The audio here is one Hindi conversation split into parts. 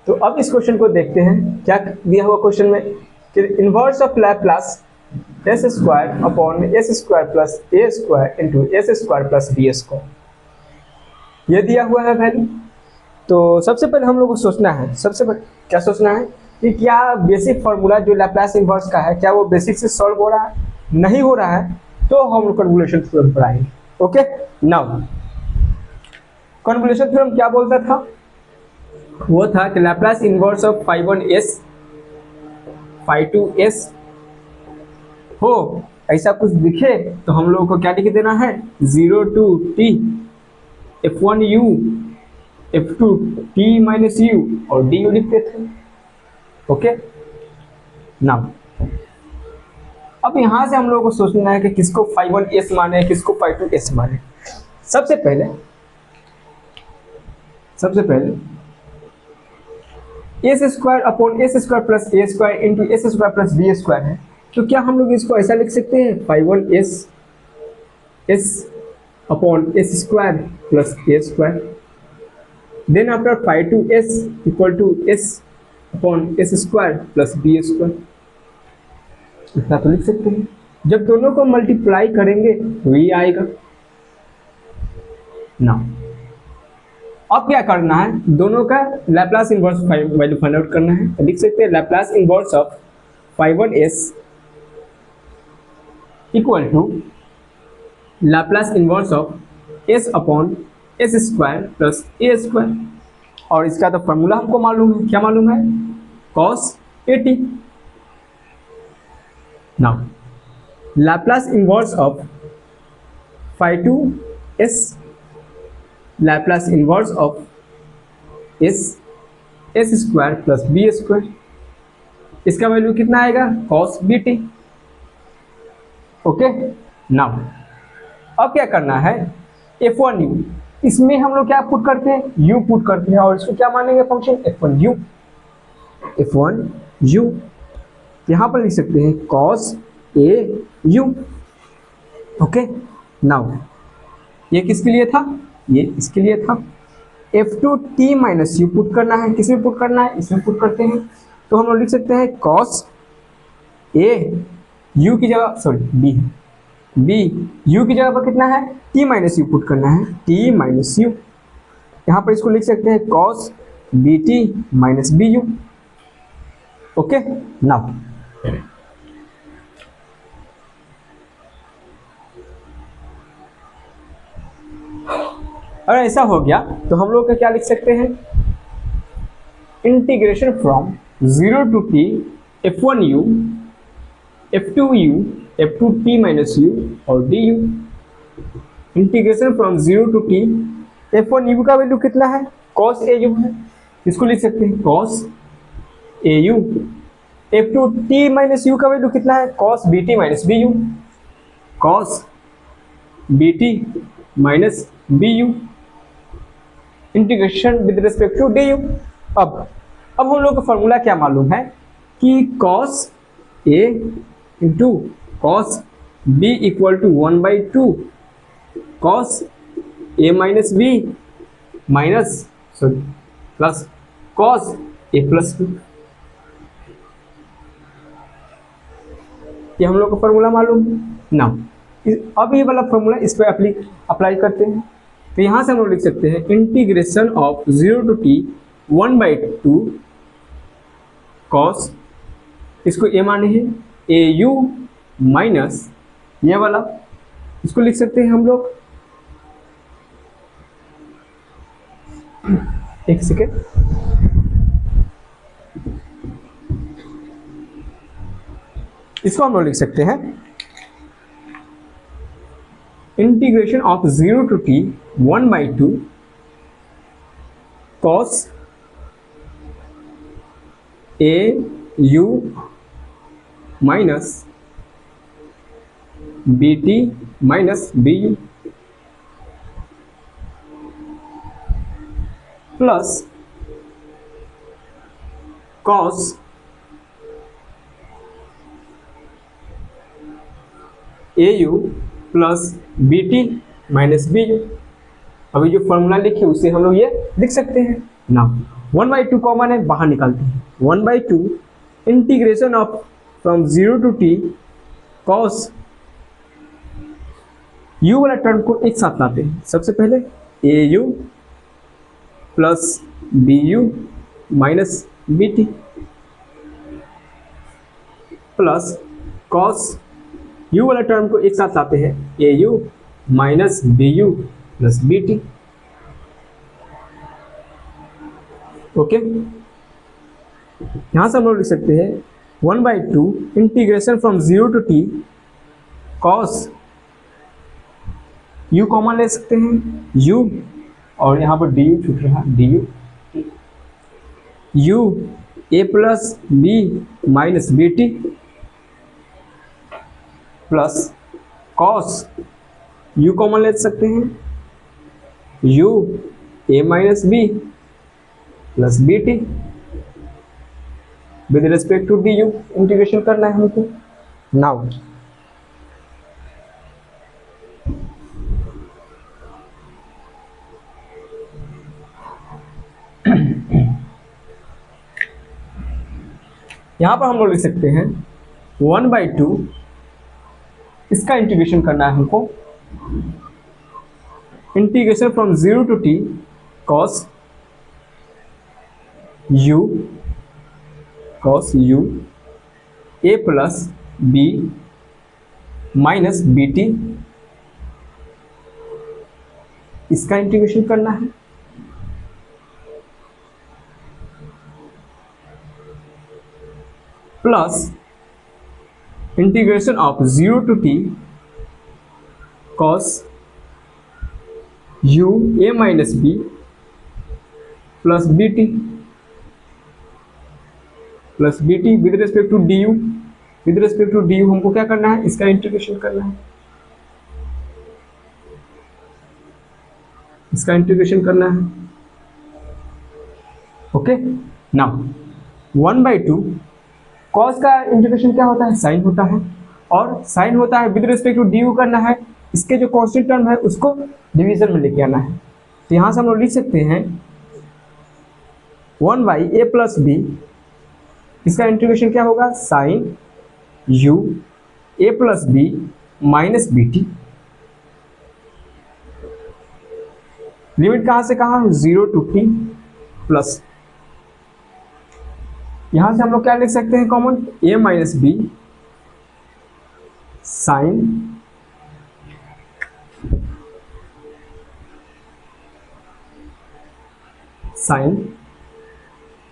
तो अब इस क्वेश्चन को देखते हैं, क्या दिया हुआ क्वेश्चन में कि inverse of Laplace s square upon S square plus A square into S square plus B square ये दिया हुआ है वैल्यू। तो सबसे पहले हम लोग को सोचना है, सबसे पहले क्या सोचना है कि क्या बेसिक फार्मूला जो लैप्लास इनवर्स का है क्या वो बेसिक से सॉल्व हो रहा है, नहीं हो रहा है तो हम लोग कन्वोल्यूशन थ्योरम पर आएंगे। ओके, नाउ कन्वोल्यूशन थ्योरम क्या बोलता था, वो था कि Laplace inverse of phi 1s phi 2s हो ऐसा कुछ दिखे तो हम लोगों को क्या लिख देना है, 0 to t f1u f2 t minus u और du लिखते थे। ओके, नाउ अब यहां से हम लोगों को सोचना है कि किसको फाई 1s माने किसको फाई 2s माने। सबसे पहले S square upon S square plus ए square into S square plus B square है, तो क्या हम लोग इसको ऐसा लिख सकते हैं phi 1s s upon S square plus A square, then after phi 2s equal to s upon S square plus B square, इतना तो लिख सकते हैं। जब दोनों को मल्टीप्लाई करेंगे तो ये आएगा ना। अब क्या करना है, दोनों का Laplace inverse value find out करना है, तो लिख सकते हैं Laplace inverse of phi 1s equal to Laplace inverse of s upon S square plus A square, और इसका तो फॉर्मूला हमको मालूम है, क्या मालूम है, cos 80। Now Laplace inverse of phi 2s Laplace inverse of s square plus B square, इसका वैल्यू कितना आएगा, कॉस bt। ओके, नाउ अब क्या करना है, f1u इसमें हम लोग क्या पुट करते हैं, u पुट करते हैं, और इसको क्या मानेंगे फंक्शन f1u यहां पर लिख सकते हैं cos a u। Okay, now ये किसके लिए था, ये इसके लिए था। f2 t minus you put करना है, किसमें पुट करना है, इसमें पुट करते हैं, तो हम लोग लिख सकते हैं cos a u की जगह सॉरी b u की जगह पर कितना है, t माइनस यू पुट करना है, t माइनस यू, यहाँ पर इसको लिख सकते हैं cos bt minus b u. Okay, now अगर ऐसा हो गया तो हम लोग का क्या लिख सकते हैं, integration from 0 to t f1u f2u f2t minus u और du। Integration from 0 to t f1u का वैल्यू कितना है, cos au है, इसको लिख सकते हैं cos au। f2t minus u का वैल्यू कितना है, cos bt minus bu, cos bt minus bu integration with respect to d u. अब हम लोग का फॉर्मूला क्या मालूम है कि cos a into cos b equal to 1/2 cos a minus b minus plus cos a plus b, ये हम लोग का फॉर्मूला मालूम है ना। अब ये वाला फॉर्मूला इस पर अप्लाई करते हैं, तो यहाँ से हम लोग लिख सकते हैं integration of 0 to t 1/2 cos, इसको a माने हैं au माइनस ये वाला, इसको लिख सकते हैं हम लोग, एक सेकेंड, इसको हम लोग लिख सकते हैं integration of 0 to t 1/2 cos a u minus bt minus b u plus cos a u plus b t minus b u. अभी जो फॉर्मूला लिखे उसे हम लोग ये लिख सकते हैं नाउ 1/2 कॉमन है, बाहर निकालते हैं। 1/2 integration of from 0 to t cos u वाला टर्म को एक साथ लाते हैं। सबसे पहले au plus bu minus bt plus cos u वाला टर्म को एक साथ लाते हैं। au minus bu plus bt। Okay, यहां से हम लोग लिख सकते हैं 1/2 integration from 0 to t cos u common ले सकते हैं u, और यहाँ पर du छूट रहा है, du u a plus b minus bt plus cos u common ले सकते हैं u a minus b plus bt with respect to du integration करना है हमको। नाउ यहां पर हम लोग लिख सकते हैं 1/2 इसका इंटीग्रेशन करना है हमको। Integration from 0 to t cos u a plus b minus bt इसका इंटीग्रेशन करना है। Plus integration of 0 to t cos u a minus b plus bt with respect to du। With respect to du हमको क्या करना है, इसका इंटीग्रेशन करना है, इसका इंटीग्रेशन करना है। ओके, नाउ 1/2 cos का इंटीग्रेशन क्या होता है, साइन होता है, और साइन होता है विद रिस्पेक्ट टू du करना है। इसके जो कांस्टेंट टर्म है उसको डिवीजन में लेके आना है। तो यहां से हम लोग लिख सकते हैं 1/a प्लस b, इसका इंटीग्रेशन क्या होगा, sine u a plus b minus bt। Limit कहां से कहां, 0 टू t प्लस यहां से हम लोग क्या लिख सकते हैं common, a minus b sine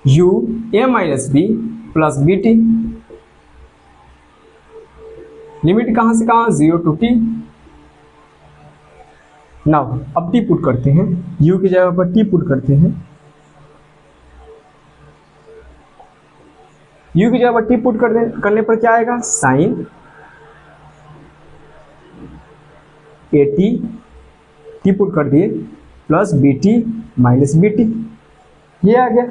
u a minus b plus bt। Limit कहां से कहां, 0 टू t। नाउ अब t पुट करते हैं, u की जगह पर t पुट करते हैं। u की जगह पर t पुट करने पर क्या आएगा, साइन at t पुट कर दिए प्लस bt माइनस bt, ये आ गया।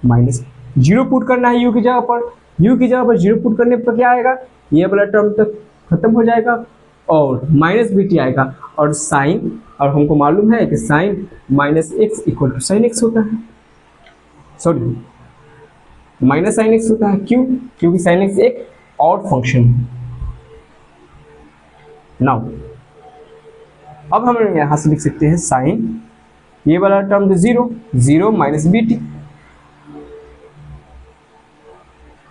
माइनस 0 पुट करना है u की जगह पर, u की जगह पर 0 पुट करने पर क्या आएगा, ये वाला टर्म तक खत्म हो जाएगा और माइनस bt आएगा। और साइन, और हमको मालूम है कि sine minus x equal to sine x होता है, सॉरी माइनस साइन एक्स होता है। क्यों, क्योंकि साइन एक्स एक ऑड फंक्शन है। नाउ अब हम यहां से लिख सकते हैं साइन, ये वाला term 0 minus bt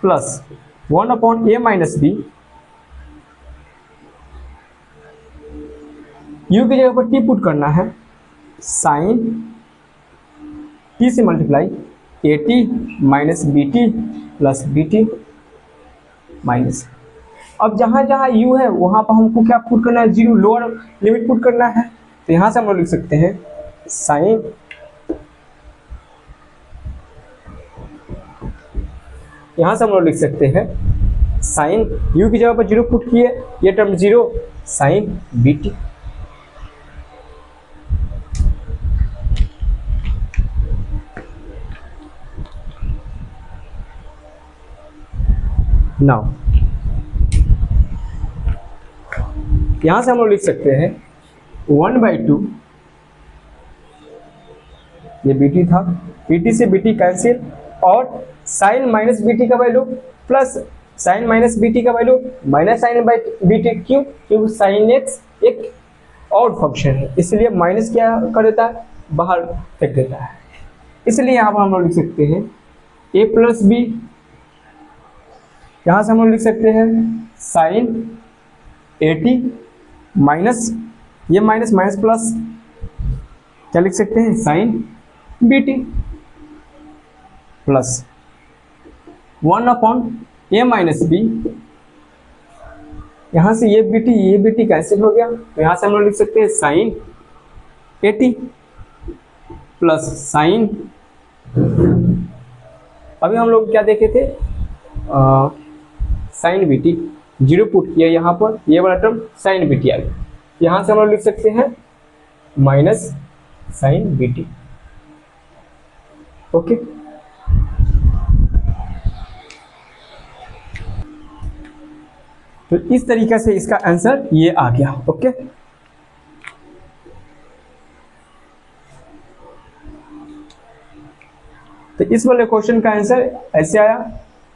plus 1/a minus b, u की जगह पर t पुट करना है, साइन t से multiply at minus bt plus bt minus. अब जहां जहां u है वहां पर हमको क्या पुट करना है, 0 लोअर लिमिट पुट करना है। तो यहां से हम लोग लिख सकते हैं साइन यहां से हम लोग लिख सकते हैं साइन u की जगह पर 0 पुट किए, ये टर्म 0 साइन bt। नाउ यहां से हम लोग लिख सकते हैं 1/2 ये बी टी था, बी टी से बी टी कैंसिल, और साइन माइनस बी टी का value plus sine minus B T का value minus sine by B T, क्यों? क्योंकि साइन एक्स एक और फंक्शन है, इसलिए माइनस क्या कर देता है, बाहर फेंक देता है। इसलिए यहाँ पर हम लोग लिख सकते हैं ए प्लस बी, यहाँ से हम लोग लिख सकते हैं साइन ए टी माइनस, ये माइनस माइनस प्लस, क्या लिख सकते हैं, sine B T plus 1 upon A minus B, यहाँ से ये बी टी कैंसिल हो गया, तो यहाँ से हम लोग लिख सकते हैं साइन ए टी प्लस साइन, अभी हम लोग क्या देखे थे, sine B t, zero put किया यहाँ पर, ये वाला टर्म साइन बी टी आ गया, यहाँ से हम लोग लिख सकते हैं minus sine B t. Okay, तो इस तरीके से इसका आंसर ये आ गया। ओके, तो इस वाले क्वेश्चन का आंसर ऐसे आया।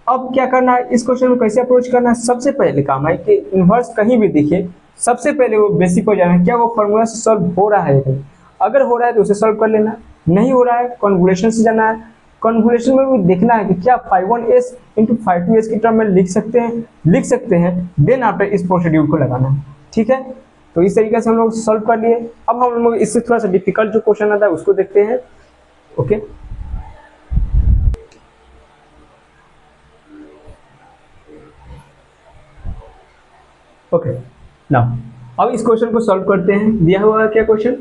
अब क्या करना है, इस क्वेश्चन को कैसे अप्रोच करना है, सबसे पहले काम है कि इन्वर्स कहीं भी दिखे, सबसे पहले वो बेसिक हो जाना है, क्या वो फॉर्मूला से सॉल्व हो रहा है, अगर हो रहा है तो उसे सॉल्व कर लेना, नहीं हो रहा है कन्वोल्यूशन से जाना है, कन्वोल्यूशन में भी देखना है कि क्या 5(1)s इंटू 5(2)s की टर्म में लिख सकते हैं, देन आफ्टर इस प्रोसीड्यूर को लगाना है। ठीक है, तो इस तरीके से हम लोग सॉल्व कर लिए। अब हम लोग इससे थोड़ा सा डिफिकल्ट जो क्वेश्चन आता है उसको देखते हैं। ओके, ओके नाउ अब इस क्वेश्चन को सॉल्व करते हैं। दिया हुआ है क्या क्वेश्चन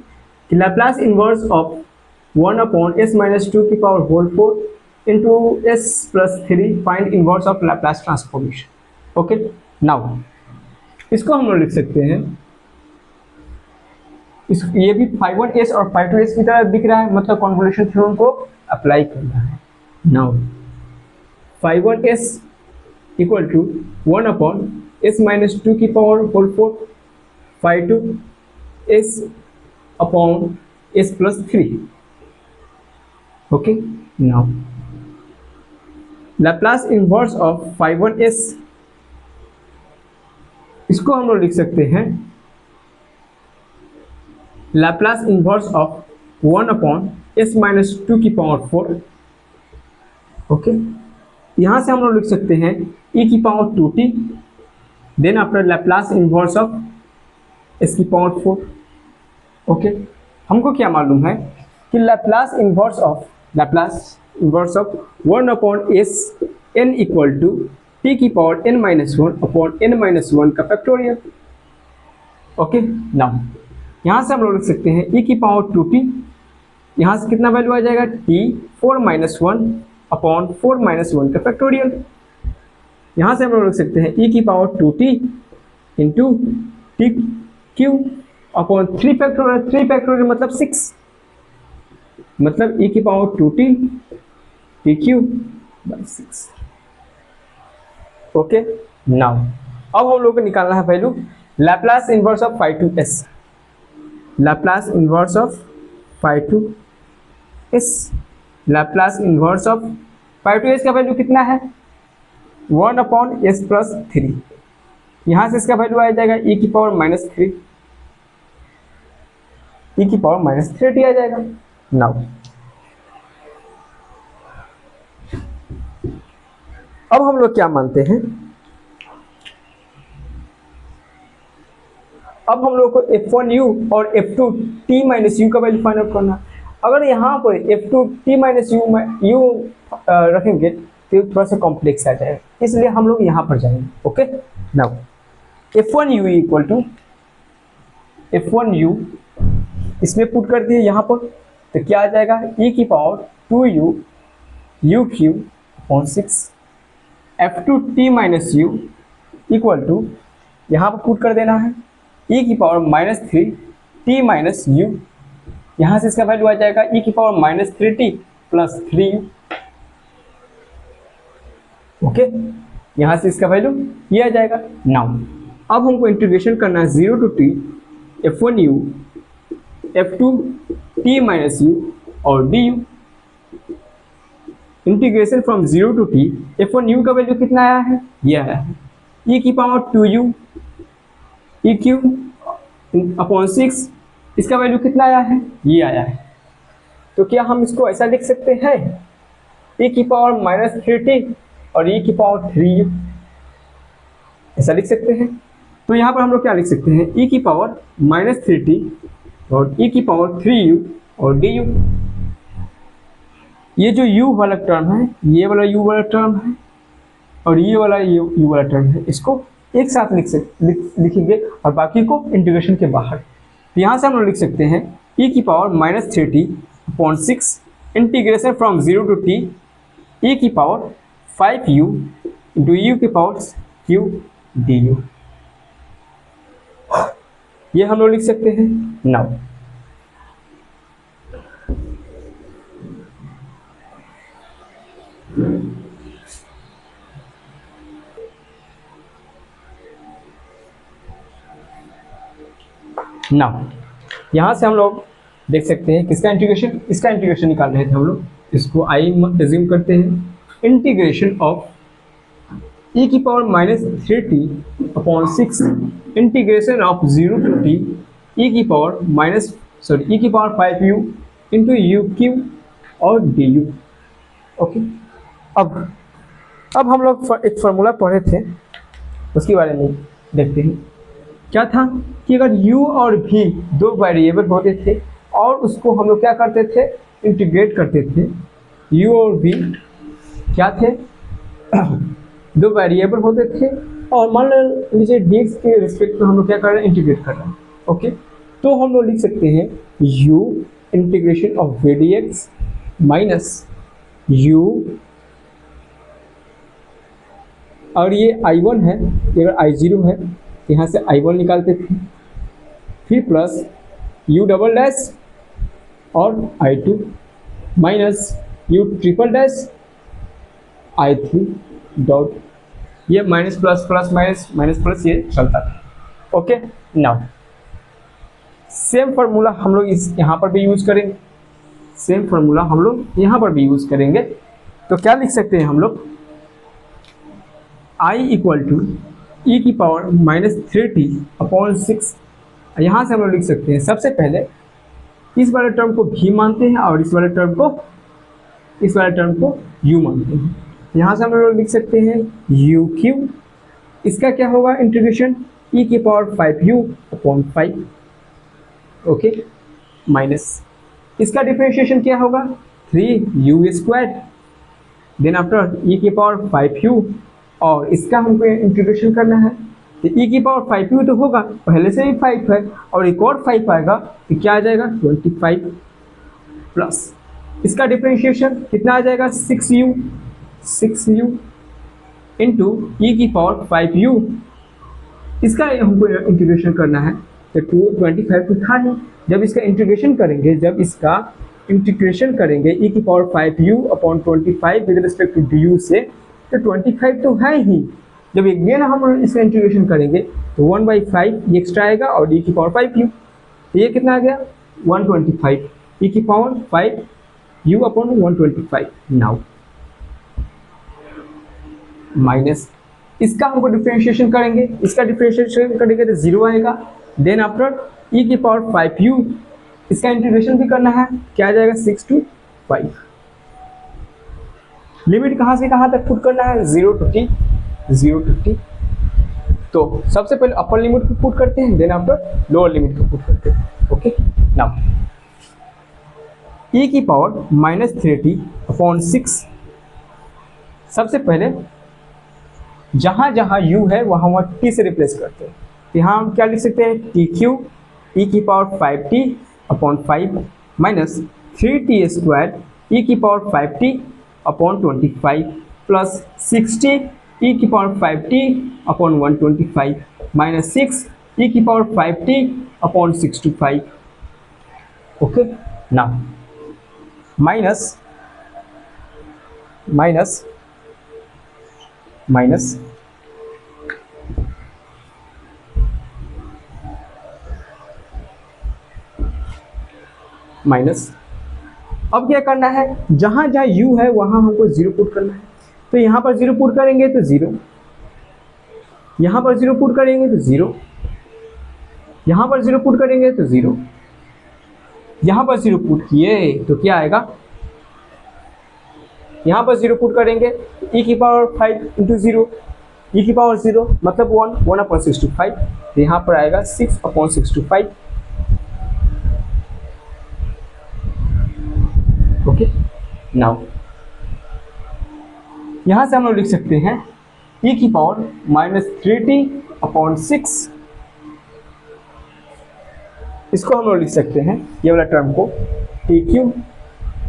कि Laplace inverse of 1 upon s minus 2 की power whole 4 into s plus 3 find inverse of Laplace transformation. Okay, now इसको हम लोग लिख सकते हैं, ये भी 5(1)s और 5(2)s की तरह दिख रहा है, मतलब कन्वोल्यूशन थ्योरम को अप्लाई करना है। Now 5(1)s equal to 1 upon s minus 2 की power whole 4 5(2)s upon s plus 3। Okay, now Laplace inverse of 5(1)s, इसको हम लोग लिख सकते हैं Laplace inverse of 1 upon s minus 2 की पावर 4। ओके, यहाँ से हम लोग लिख सकते हैं e की power 2t, then after Laplace inverse of s की पावर 4। ओके, हमको क्या मालूम है कि Laplace inverse of 1 upon s n equal to t की power n minus 1 upon n minus 1 का फैक्टोरियल। ओके, नाउ यहाँ से हम लोग लिख सकते हैं e की पावर 2t, यहाँ से कितना वैल्यू आ जाएगा, t 4 माइनस 1 अपॉन 4 माइनस 1 का फैक्टोरियल। यहाँ से हम लोग लिख सकते हैं e की power 2t into T Q upon 3 factorial मतलब 6, मतलब e की power 2t T Q by 6। Okay, now अब हम लोग को निकालना है value Laplace inverse of 5(2)s, Laplace inverse of 5(2)s, Laplace inverse of 5(2)s का वैल्यू कितना है, 1 अपॉन s प्लस 3, यहाँ से इसका वैल्यू आ जाएगा e की पावर माइनस 3, e की पावर माइनस 3t आ जाएगा। नाउ अब हम लोग क्या मानते हैं, अब हम लोग को f1u और f2t माइनस u का वैल्यू फाइंड आउट करना। अगर यहाँ पर f2t माइनस u रखेंगे तो थोड़ा सा कॉम्प्लेक्स आ जाएगा, इसलिए हम लोग यहाँ पर जाएंगे। Okay, now f1u equal to f1u इसमें पुट कर दिए यहाँ पर, तो क्या आ जाएगा e की power 2u u cube upon 6, f2t minus u equal to यहाँ पर पुट कर देना है e की power minus 3 t minus u, यहाँ से इसका वैल्यू आ जाएगा e की power minus 3t plus 3u। Okay, यहाँ से इसका वैल्यू ये आ जाएगा। नाउ अब हमको इंटीग्रेशन करना है 0 to t f1u f2t minus u और d u. Integration from 0 to t, f1u का वैल्यू कितना आया है, ये आया है e की power 2u e Q upon 6, इसका वैल्यू कितना आया है, ये आया है। तो क्या हम इसको ऐसा लिख सकते हैं e की पावर -3t और e की पावर 3u, ऐसा लिख सकते हैं। तो यहाँ पर हम लोग क्या लिख सकते हैं, e की पावर -3t और e की पावर 3u और du। ये जो u वाला टर्म है, ये वाला u वाला टर्म है और ये वाला u वाला टर्म है, इसको एक साथ लिखेंगे और बाकी को इंटीग्रेशन के बाहर। तो यहाँ से हम लोग लिख सकते हैं e की power -3t upon 6 integration from 0 to t e की पावर 5u इंटू u की पावर q du। ये हम लोग लिख सकते हैं। नाउ यहाँ से हम लोग देख सकते हैं किसका इंटीग्रेशन, इसका इंटीग्रेशन निकाल रहे थे हम लोग, इसको आई एज्यूम करते हैं। इंटीग्रेशन ऑफ e की power -3t upon 6 integration of 0 to t e की power 5u into u q और डी यू। ओके, अब हम लोग एक फार्मूला पढ़े थे, उसके बारे में देखते हैं। क्या था कि अगर u और v दो वेरिएबल होते थे और उसको हम लोग क्या करते थे, इंटीग्रेट करते थे। u और v क्या थे, दो वेरिएबल होते थे और मान लीजिए dx के रिस्पेक्ट में हम लोग क्या कर रहे हैं, इंटीग्रेट कर रहे हैं। ओके, तो हम लोग लिख सकते हैं u integration of v dx minus u, और ये I1 है, ये अगर I0 है यहाँ से I1 निकालते थे, फिर प्लस u डबल डैश और I2 minus u triple dash I3 dot, ये minus plus plus minus minus plus ये चलता था। ओके, नाउ सेम फार्मूला हम लोग इस यहाँ पर भी यूज करेंगे, सेम फार्मूला हम लोग यहाँ पर भी यूज करेंगे। तो क्या लिख सकते हैं हम लोग, I इक्वल टू e की पावर -3t अपॉन 6। यहाँ से हम लोग लिख सकते हैं, सबसे पहले इस वाले टर्म को v मानते हैं और इस वाले टर्म को u मानते हैं। यहाँ से हम लोग लिख सकते हैं u क्यू, इसका क्या होगा इंटीग्रेशन e की power 5u upon 5। Okay, minus इसका डिफरेंशिएशन क्या होगा 3u², देन आफ्टर e की पावर 5u और इसका हमको इंटीग्रेशन करना है। तो e की पावर 5u तो होगा, पहले से ही 5 है और एक और 5 आएगा तो क्या आ जाएगा 25 प्लस इसका डिफरेंशिएशन कितना आ जाएगा 6u इंटू e की पावर 5u, इसका हमको इंटीग्रेशन करना है। तो 25 तो था ही, जब इसका इंटीग्रेशन करेंगे e की power 5u upon 25 with respect to du से, तो 25 तो है ही। जब अगेन हम इसका इंटीग्रेशन करेंगे तो 1/5 ये एक्स्ट्रा आएगा और e की पावर 5u, तो ये कितना आ गया 125 e की power 5u upon 125। Now minus इसका हमको डिफरेंशिएशन करेंगे, इसका डिफरेंशिएशन करेंगे तो 0 आएगा। देन आफ्टर e की पावर 5u, इसका इंटीग्रेशन भी करना है, क्या आ जाएगा 6 to 5। लिमिट कहाँ से कहाँ तक पुट करना है 0 to t। तो सबसे पहले अपर लिमिट को पुट करते हैं, देन आफ्टर लोअर लिमिट को पुट करते हैं। ओके, नाउ e की पावर -3t अपॉन 6, सबसे पहले जहाँ जहाँ u है वहाँ वहाँ t से रिप्लेस करते हैं। तो यहाँ हम क्या लिख सकते हैं tq e की power 5t upon 5 minus 3t² e की power 5t upon 25 plus 60 e की power 5t upon 125 minus 6 e की power 5t upon 65। Okay, now minus अब क्या करना है, जहाँ जहाँ u है वहाँ हमको 0 पुट करना है। तो यहाँ पर 0 पुट करेंगे तो 0, यहाँ पर 0 पुट करेंगे तो 0, यहाँ पर 0 पुट करेंगे तो 0, यहाँ पर 0 पुट किए तो क्या आएगा, यहाँ पर 0 पुट करेंगे e की पावर 5 इंटू 0, e की पावर 0 मतलब 1/625, तो यहाँ पर आएगा 6/625। ओके, नाउ यहाँ से हम लोग लिख सकते हैं e की पावर -3t/6, इसको हम लोग लिख सकते हैं ये वाला टर्म को TQ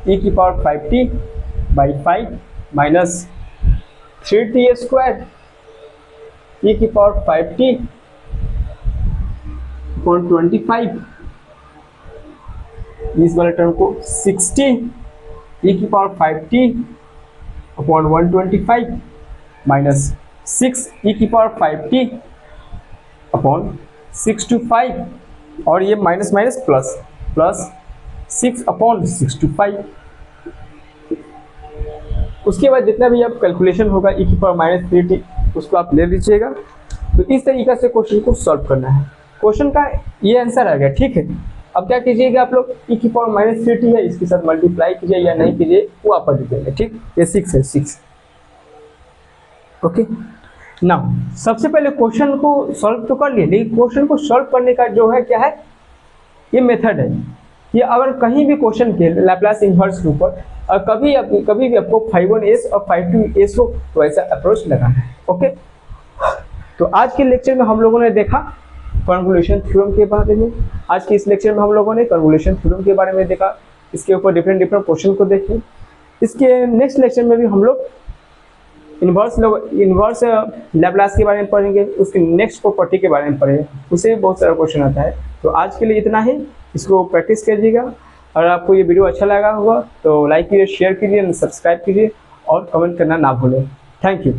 e की power 5t/5 minus 3t² e की पावर 5t/25, इस वाले टर्म को 60 e की पावर 5t/125 माइनस 6 e की पावर 5t/625, और ये माइनस माइनस प्लस प्लस 6/625। उसके बाद जितना भी आप कैलकुलेशन होगा e की पावर -3t उसको आप ले लीजिएगा। तो इस तरीके से क्वेश्चन को सॉल्व करना है। क्वेश्चन का ये आंसर आ गया, ठीक है। अब क्या कीजिएगा आप लोग, e की पावर -3t है इसके साथ मल्टीप्लाई कीजिए या नहीं कीजिए वो आप दीजिएगा, ठीक। ये 6 है, 6। ओके, नाउ सबसे पहले क्वेश्चन को सॉल्व तो कर लिए, लेकिन क्वेश्चन को सॉल्व करने का जो है क्या है, ये मेथड है कि अगर कहीं भी क्वेश्चन के लैप्लास इन्वर्स के ऊपर और कभी भी आपको 5(1)s और 5(2)s हो तो ऐसा अप्रोच लगाना है। ओके, तो आज के लेक्चर में हम लोगों ने देखा कन्वोल्यूशन थ्योरम के बारे में। आज के इस लेक्चर में हम लोगों ने कन्वोल्यूशन थ्योरम के बारे में देखा, इसके ऊपर डिफरेंट क्वेश्चन को देखे। इसके नेक्स्ट लेक्चर में भी हम लोग इन्वर्स लैप्लास के बारे में पढ़ेंगे, उसके नेक्स्ट प्रॉपर्टी के बारे में पढ़ेंगे, उससे भी बहुत सारा क्वेश्चन आता है। तो आज के लिए इतना ही, इसको प्रैक्टिस कीजिएगा। अगर आपको ये वीडियो अच्छा लगा होगा तो लाइक कीजिए, शेयर कीजिए, सब्सक्राइब कीजिए और कमेंट करना ना भूलें। Thank you.